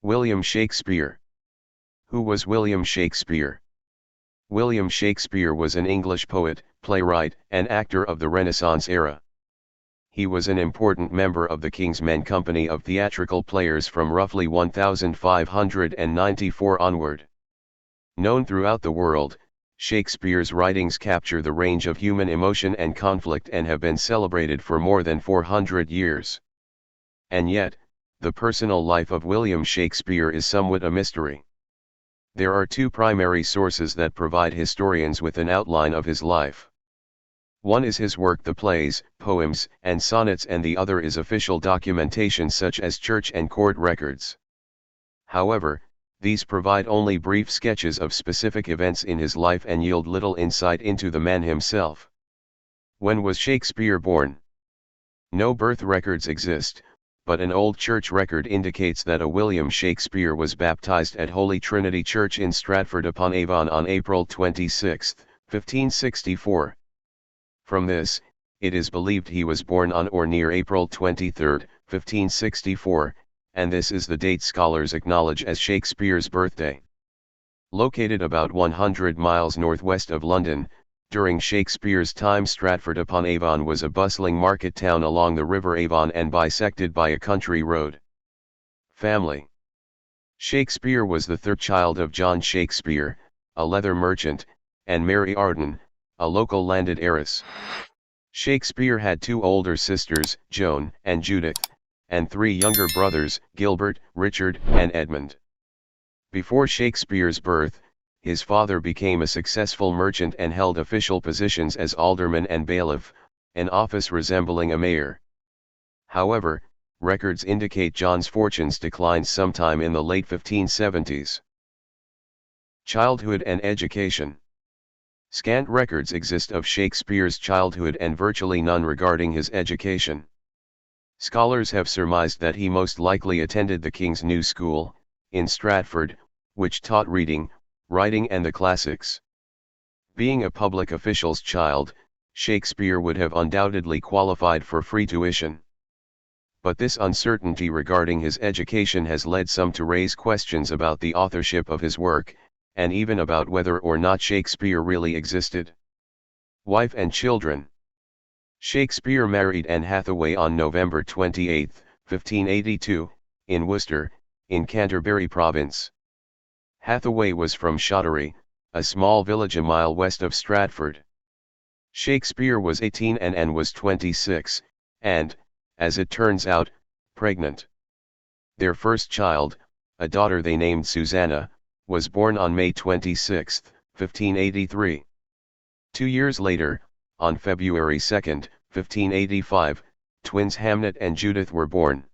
William Shakespeare. Who was William Shakespeare? William Shakespeare was an English poet, playwright, and actor of the Renaissance era. He was an important member of the King's Men company of theatrical players from roughly 1594 onward. Known throughout the world, Shakespeare's writings capture the range of human emotion and conflict and have been celebrated for more than 400 years. And yet, the personal life of William Shakespeare is somewhat a mystery. There are two primary sources that provide historians with an outline of his life. One is his work, the plays, poems, and sonnets, and the other is official documentation such as church and court records. However, these provide only brief sketches of specific events in his life and yield little insight into the man himself. When was Shakespeare born? No birth records exist, but an old church record indicates that a William Shakespeare was baptized at Holy Trinity Church in Stratford-upon-Avon on April 26, 1564. From this, it is believed he was born on or near April 23, 1564, and this is the date scholars acknowledge as Shakespeare's birthday. Located about 100 miles northwest of London, during Shakespeare's time Stratford-upon-Avon was a bustling market town along the River Avon and bisected by a country road. Family. Shakespeare was the third child of John Shakespeare, a leather merchant, and Mary Arden, a local landed heiress. Shakespeare had two older sisters, Joan and Judith, and three younger brothers, Gilbert, Richard, and Edmund. Before Shakespeare's birth, his father became a successful merchant and held official positions as alderman and bailiff, an office resembling a mayor. However, records indicate John's fortunes declined sometime in the late 1570s. Childhood and education. Scant records exist of Shakespeare's childhood and virtually none regarding his education. Scholars have surmised that he most likely attended the King's New School, in Stratford, which taught reading, writing and the classics. Being a public official's child, Shakespeare would have undoubtedly qualified for free tuition. But this uncertainty regarding his education has led some to raise questions about the authorship of his work, and even about whether or not Shakespeare really existed. Wife and children. Shakespeare married Anne Hathaway on November 28, 1582, in Worcester, in Canterbury Province. Hathaway was from Shottery, a small village a mile west of Stratford. Shakespeare was 18 and Anne was 26, and, as it turns out, pregnant. Their first child, a daughter they named Susanna, was born on May 26, 1583. 2 years later, on February 2, 1585, twins Hamnet and Judith were born.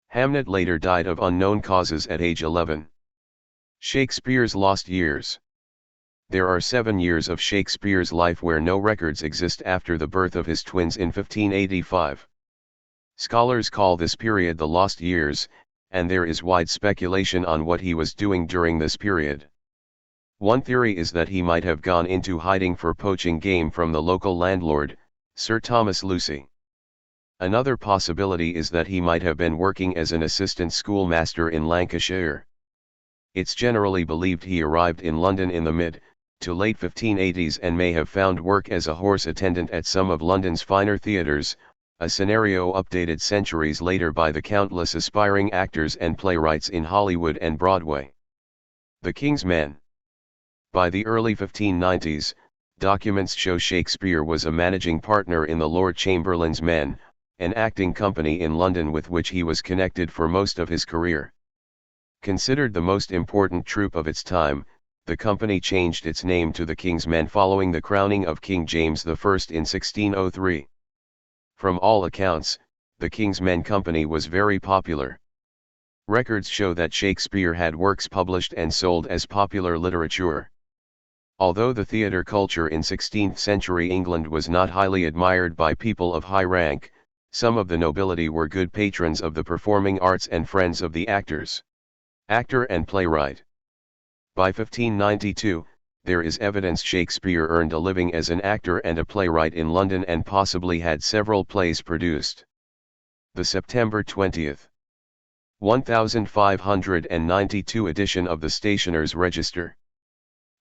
Hamnet later died of unknown causes at age 11. Shakespeare's lost years. There are 7 years of Shakespeare's life where no records exist after the birth of his twins in 1585. Scholars call this period the lost years, and there is wide speculation on what he was doing during this period. One theory is that he might have gone into hiding for poaching game from the local landlord, Sir Thomas Lucy. Another possibility is that he might have been working as an assistant schoolmaster in Lancashire. It's generally believed he arrived in London in the mid to late 1580s and may have found work as a horse attendant at some of London's finer theatres, a scenario updated centuries later by the countless aspiring actors and playwrights in Hollywood and Broadway. The King's Men. By the early 1590s, documents show Shakespeare was a managing partner in the Lord Chamberlain's Men, an acting company in London with which he was connected for most of his career. Considered the most important troupe of its time, the company changed its name to the King's Men following the crowning of King James I in 1603. From all accounts, the King's Men company was very popular. Records show that Shakespeare had works published and sold as popular literature. Although the theatre culture in 16th century England was not highly admired by people of high rank, some of the nobility were good patrons of the performing arts and friends of the actors. Actor and Playwright. By 1592, there is evidence Shakespeare earned a living as an actor and a playwright in London and possibly had several plays produced. The September 20th. 1592 edition of the Stationers' Register.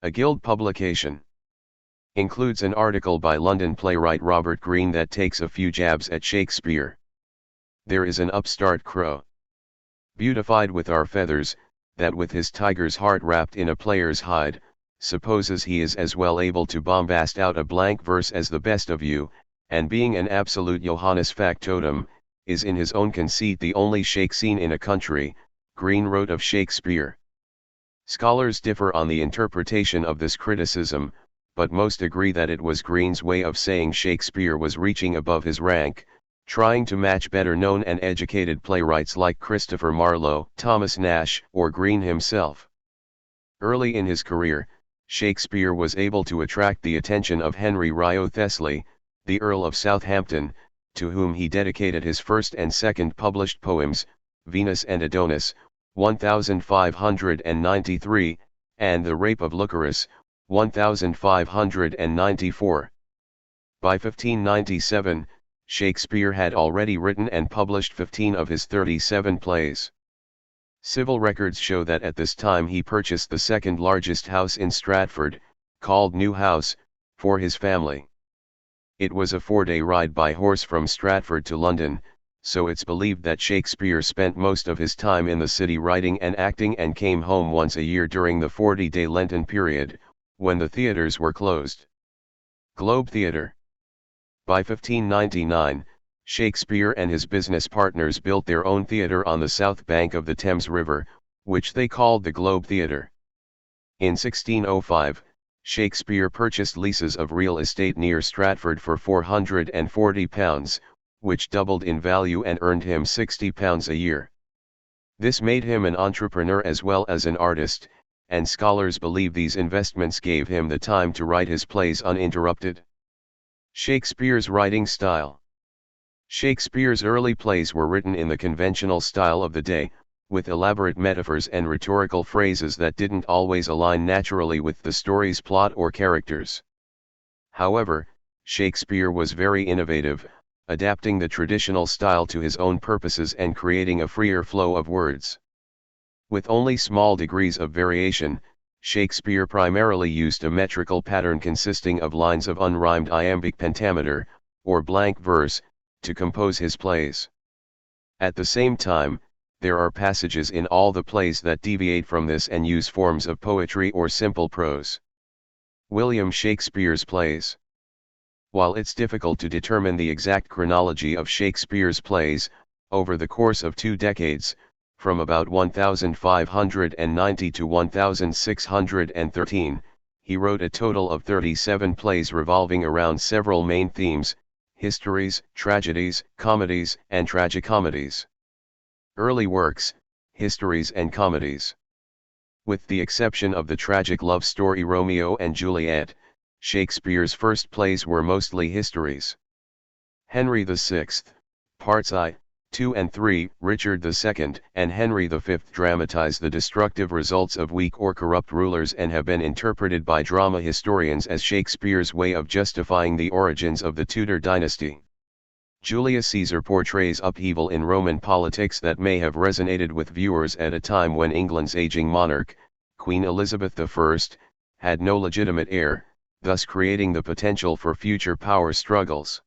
A Guild publication. Includes an article by London playwright Robert Greene that takes a few jabs at Shakespeare. There is an upstart crow, beautified with our feathers, that with his tiger's heart wrapped in a player's hide, supposes he is as well able to bombast out a blank verse as the best of you, and being an absolute Johannes factotum, is in his own conceit the only Shake scene in a country. Greene wrote of Shakespeare. Scholars differ on the interpretation of this criticism, but most agree that it was Greene's way of saying Shakespeare was reaching above his rank, trying to match better known and educated playwrights like Christopher Marlowe, Thomas Nash, or Greene himself. Early in his career, Shakespeare was able to attract the attention of Henry Wriothesley, the Earl of Southampton, to whom he dedicated his first and second published poems, Venus and Adonis, 1593, and The Rape of Lucerus, 1594. By 1597, Shakespeare had already written and published 15 of his 37 plays. Civil records show that at this time he purchased the second largest house in Stratford, called New House, for his family. It was a 4-day ride by horse from Stratford to London, so it's believed that Shakespeare spent most of his time in the city writing and acting and came home once a year during the 40-day Lenten period, when the theatres were closed. Globe Theatre. By 1599, Shakespeare and his business partners built their own theatre on the south bank of the Thames River, which they called the Globe Theatre. In 1605, Shakespeare purchased leases of real estate near Stratford for £440, which doubled in value and earned him £60 a year. This made him an entrepreneur as well as an artist, and scholars believe these investments gave him the time to write his plays uninterrupted. Shakespeare's writing style. Shakespeare's early plays were written in the conventional style of the day, with elaborate metaphors and rhetorical phrases that didn't always align naturally with the story's plot or characters. However, Shakespeare was very innovative, adapting the traditional style to his own purposes and creating a freer flow of words. With only small degrees of variation, Shakespeare primarily used a metrical pattern consisting of lines of unrhymed iambic pentameter, or blank verse, to compose his plays. At the same time, there are passages in all the plays that deviate from this and use forms of poetry or simple prose. William Shakespeare's plays. While it's difficult to determine the exact chronology of Shakespeare's plays, over the course of 2 decades, from about 1590 to 1613, he wrote a total of 37 plays revolving around several main themes: histories, tragedies, comedies, and tragicomedies. Early works: histories and comedies. With the exception of the tragic love story Romeo and Juliet, Shakespeare's first plays were mostly histories. Henry VI, Parts I, II and III, Richard II, and Henry V dramatize the destructive results of weak or corrupt rulers and have been interpreted by drama historians as Shakespeare's way of justifying the origins of the Tudor dynasty. Julius Caesar portrays upheaval in Roman politics that may have resonated with viewers at a time when England's aging monarch, Queen Elizabeth I, had no legitimate heir, thus creating the potential for future power struggles.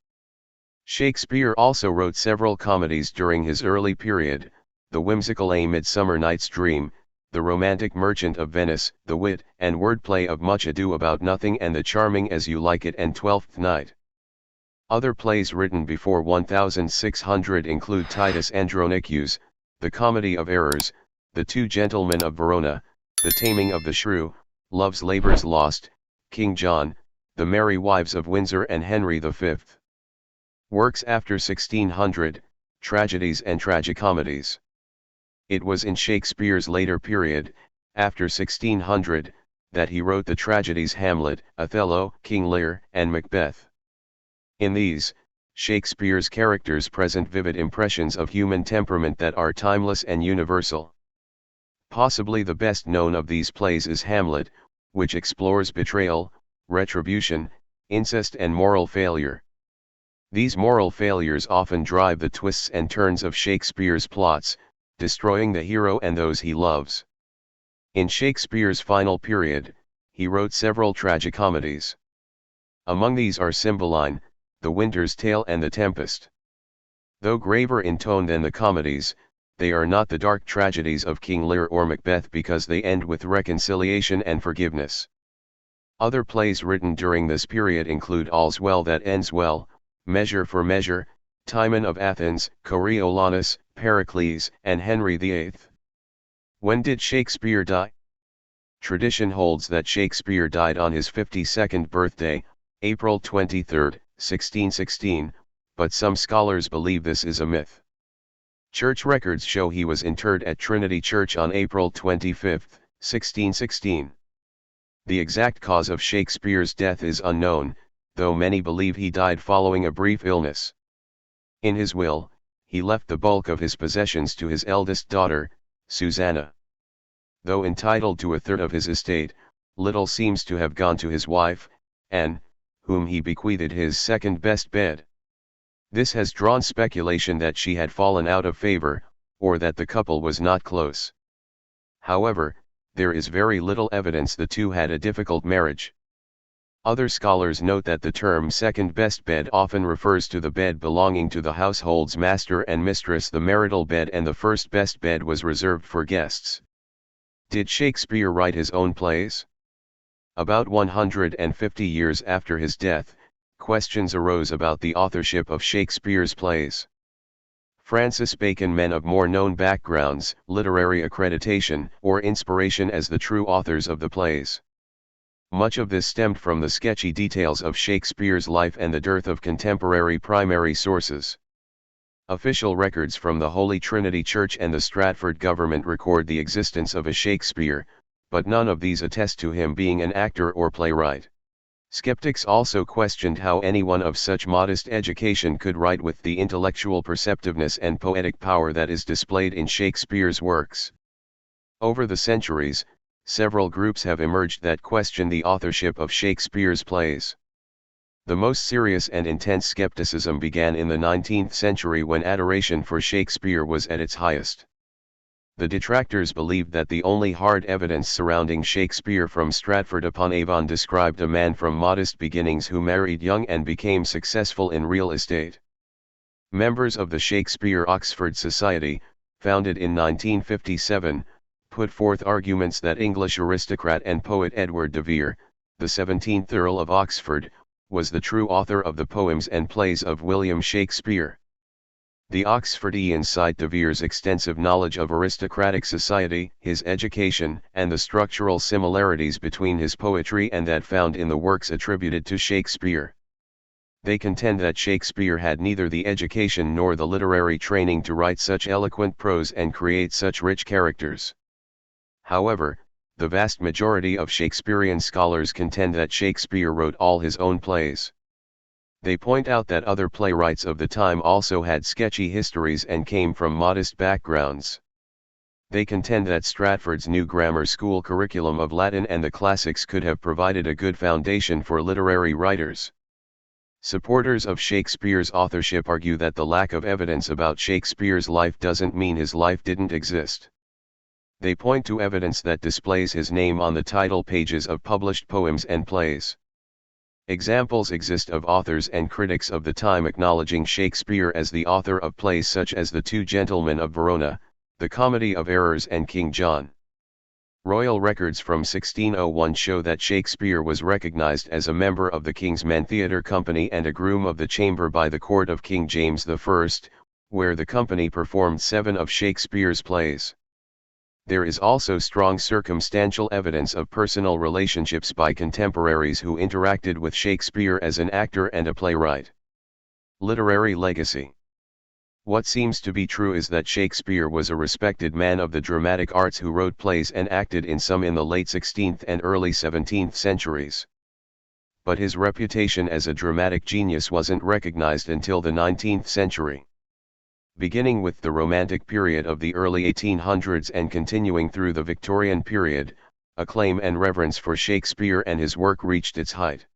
Shakespeare also wrote several comedies during his early period: the whimsical A Midsummer Night's Dream, the romantic Merchant of Venice, the wit and wordplay of Much Ado About Nothing, and the charming As You Like It and Twelfth Night. Other plays written before 1600 include Titus Andronicus, The Comedy of Errors, The Two Gentlemen of Verona, The Taming of the Shrew, Love's Labour's Lost, King John, The Merry Wives of Windsor, and Henry V. Works after 1600, Tragedies and Tragicomedies. It was in Shakespeare's later period, after 1600, that he wrote the tragedies Hamlet, Othello, King Lear, and Macbeth. In these, Shakespeare's characters present vivid impressions of human temperament that are timeless and universal. Possibly the best known of these plays is Hamlet, which explores betrayal, retribution, incest, and moral failure. These moral failures often drive the twists and turns of Shakespeare's plots, destroying the hero and those he loves. In Shakespeare's final period, he wrote several tragicomedies. Among these are Cymbeline, The Winter's Tale and The Tempest. Though graver in tone than the comedies, they are not the dark tragedies of King Lear or Macbeth because they end with reconciliation and forgiveness. Other plays written during this period include All's Well That Ends Well, Measure for Measure, Timon of Athens, Coriolanus, Pericles, and Henry VIII. When did Shakespeare die? Tradition holds that Shakespeare died on his 52nd birthday, April 23, 1616, but some scholars believe this is a myth. Church records show he was interred at Trinity Church on April 25, 1616. The exact cause of Shakespeare's death is unknown, though many believe he died following a brief illness. In his will, he left the bulk of his possessions to his eldest daughter, Susanna. Though entitled to a third of his estate, little seems to have gone to his wife, Anne, whom he bequeathed his second-best bed. This has drawn speculation that she had fallen out of favor, or that the couple was not close. However, there is very little evidence the two had a difficult marriage. Other scholars note that the term second-best bed often refers to the bed belonging to the household's master and mistress. The marital bed and the first-best bed was reserved for guests. Did Shakespeare write his own plays? About 150 years after his death, questions arose about the authorship of Shakespeare's plays. Francis Bacon, men of more known backgrounds, literary accreditation, or inspiration as the true authors of the plays. Much of this stemmed from the sketchy details of Shakespeare's life and the dearth of contemporary primary sources. Official records from the Holy Trinity Church and the Stratford government record the existence of a Shakespeare, but none of these attest to him being an actor or playwright. Skeptics also questioned how anyone of such modest education could write with the intellectual perceptiveness and poetic power that is displayed in Shakespeare's works. Over the centuries, several groups have emerged that question the authorship of Shakespeare's plays. The most serious and intense skepticism began in the 19th century when adoration for Shakespeare was at its highest. The detractors believed that the only hard evidence surrounding Shakespeare from Stratford-upon-Avon described a man from modest beginnings who married young and became successful in real estate. Members of the Shakespeare Oxford Society, founded in 1957, put forth arguments that English aristocrat and poet Edward de Vere, the 17th Earl of Oxford, was the true author of the poems and plays of William Shakespeare. The Oxfordians cite de Vere's extensive knowledge of aristocratic society, his education, and the structural similarities between his poetry and that found in the works attributed to Shakespeare. They contend that Shakespeare had neither the education nor the literary training to write such eloquent prose and create such rich characters. However, the vast majority of Shakespearean scholars contend that Shakespeare wrote all his own plays. They point out that other playwrights of the time also had sketchy histories and came from modest backgrounds. They contend that Stratford's new grammar school curriculum of Latin and the classics could have provided a good foundation for literary writers. Supporters of Shakespeare's authorship argue that the lack of evidence about Shakespeare's life doesn't mean his life didn't exist. They point to evidence that displays his name on the title pages of published poems and plays. Examples exist of authors and critics of the time acknowledging Shakespeare as the author of plays such as The Two Gentlemen of Verona, The Comedy of Errors and King John. Royal records from 1601 show that Shakespeare was recognized as a member of the King's Men Theatre Company and a groom of the chamber by the court of King James I, where the company performed 7 of Shakespeare's plays. There is also strong circumstantial evidence of personal relationships by contemporaries who interacted with Shakespeare as an actor and a playwright. Literary legacy. What seems to be true is that Shakespeare was a respected man of the dramatic arts who wrote plays and acted in some in the late 16th and early 17th centuries. But his reputation as a dramatic genius wasn't recognized until the 19th century. Beginning with the Romantic period of the early 1800s and continuing through the Victorian period, acclaim and reverence for Shakespeare and his work reached its height.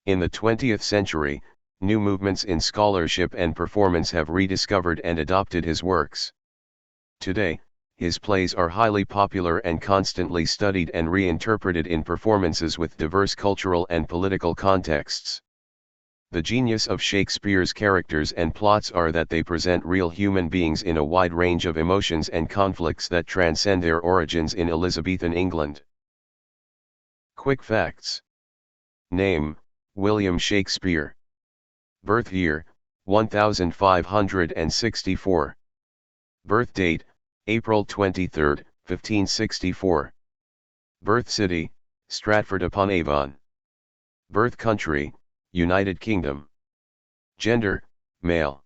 In the 20th century, new movements in scholarship and performance have rediscovered and adopted his works. Today, his plays are highly popular and constantly studied and reinterpreted in performances with diverse cultural and political contexts. The genius of Shakespeare's characters and plots are that they present real human beings in a wide range of emotions and conflicts that transcend their origins in Elizabethan England. Quick facts. Name: William Shakespeare. Birth year: 1564. Birth date: April 23, 1564. Birth city: Stratford-upon-Avon. Birth country: United Kingdom. Gender: male.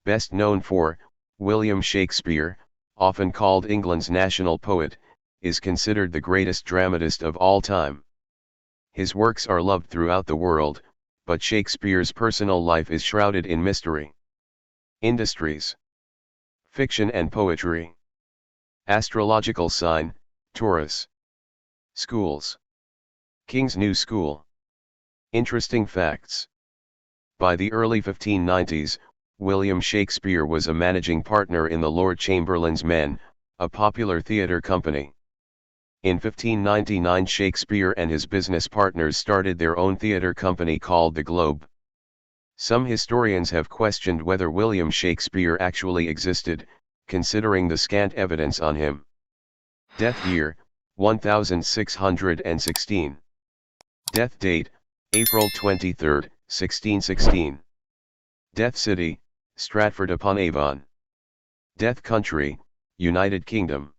Best known for, William Shakespeare, often called England's national poet, is considered the greatest dramatist of all time. His works are loved throughout the world, but Shakespeare's personal life is shrouded in mystery. Industries: fiction and poetry. Astrological sign: Taurus. Schools: King's New School. Interesting facts. By the early 1590s, William Shakespeare was a managing partner in the Lord Chamberlain's Men, a popular theatre company. In 1599, Shakespeare and his business partners started their own theatre company called the Globe. Some historians have questioned whether William Shakespeare actually existed, considering the scant evidence on him. Death year: 1616. Death date: April 23, 1616. Death city: Stratford-upon-Avon. Death country: United Kingdom.